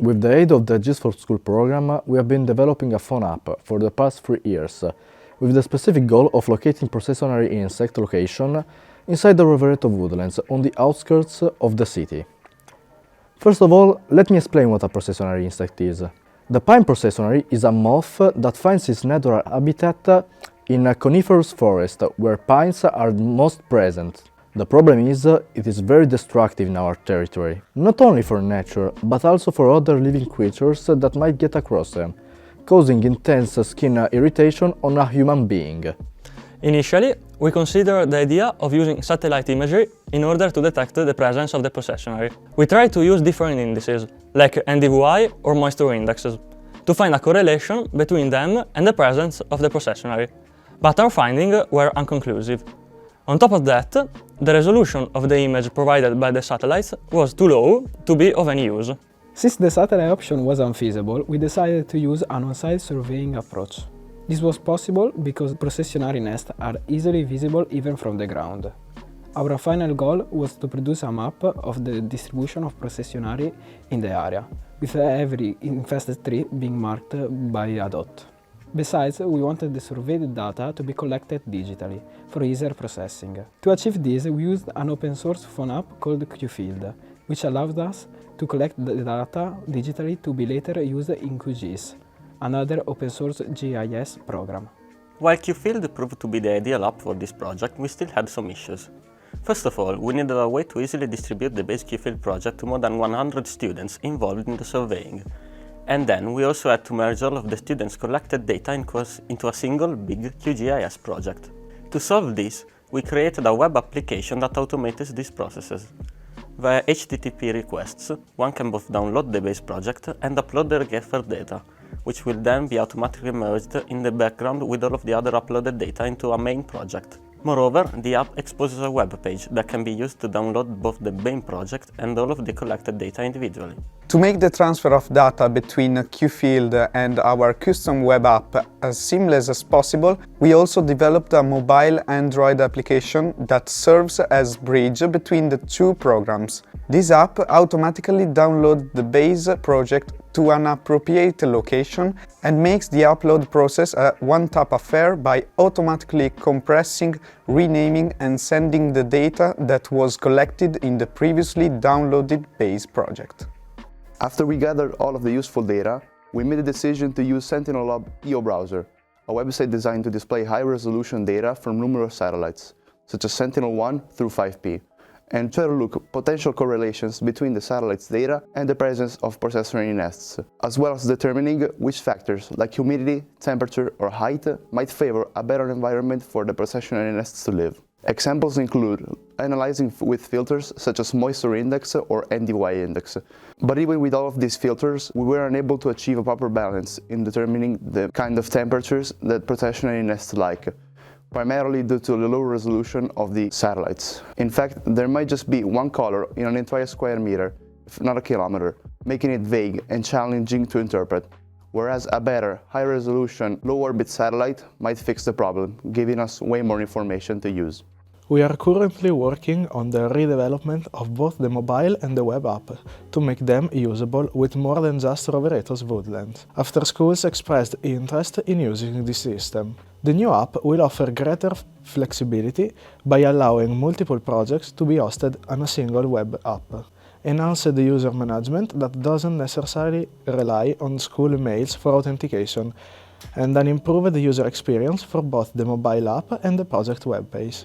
With the aid of the GIS for School program, we have been developing a phone app for the past 3 years, with the specific goal of locating processionary insect location inside the Rovereto woodlands on the outskirts of the city. First of all, let me explain what a processionary insect is. The pine processionary is a moth that finds its natural habitat in a coniferous forest where pines are most present. The problem is, it is very destructive in our territory, not only for nature, but also for other living creatures that might get across them, causing intense skin irritation on a human being. Initially, we considered the idea of using satellite imagery in order to detect the presence of the processionary. We tried to use different indices, like NDVI or moisture indexes, to find a correlation between them and the presence of the processionary, but our findings were inconclusive. On top of that, the resolution of the image provided by the satellites was too low to be of any use. Since the satellite option was unfeasible, we decided to use an on-site surveying approach. This was possible because processionary nests are easily visible even from the ground. Our final goal was to produce a map of the distribution of processionary in the area, with every infested tree being marked by a dot. Besides, we wanted the surveyed data to be collected digitally, for easier processing. To achieve this, we used an open-source phone app called QField, which allows us to collect the data digitally to be later used in QGIS, another open-source GIS program. While QField proved to be the ideal app for this project, we still had some issues. First of all, we needed a way to easily distribute the base QField project to more than 100 students involved in the surveying. And then we also had to merge all of the students' collected data into a single big QGIS project. To solve this, we created a web application that automates these processes. Via HTTP requests, one can both download the base project and upload the referred data, which will then be automatically merged in the background with all of the other uploaded data into a main project. Moreover, the app exposes a web page that can be used to download both the main project and all of the collected data individually. To make the transfer of data between QField and our custom web app as seamless as possible, we also developed a mobile Android application that serves as bridge between the two programs. This app automatically downloads the base project to an appropriate location and makes the upload process a one-tap affair by automatically compressing, renaming and sending the data that was collected in the previously downloaded base project. After we gathered all of the useful data, we made a decision to use SentinelOp EO Browser, a website designed to display high-resolution data from numerous satellites, such as Sentinel-1 through 5P, and try to look at potential correlations between the satellite's data and the presence of processionary nests, as well as determining which factors like humidity, temperature, or height might favor a better environment for the processionary nests to live. Examples include analyzing with filters such as moisture index or NDVI index. But even with all of these filters, we were unable to achieve a proper balance in determining the kind of temperatures that processionary nests like, primarily due to the low resolution of the satellites. In fact, there might just be one color in an entire square meter, if not a kilometer, making it vague and challenging to interpret, whereas a better, high-resolution, low-orbit satellite might fix the problem, giving us way more information to use. We are currently working on the redevelopment of both the mobile and the web app to make them usable with more than just Rovereto's woodland, after schools expressed interest in using this system. The new app will offer greater flexibility by allowing multiple projects to be hosted on a single web app, enhance the user management that doesn't necessarily rely on school emails for authentication, and an improved user experience for both the mobile app and the project web page.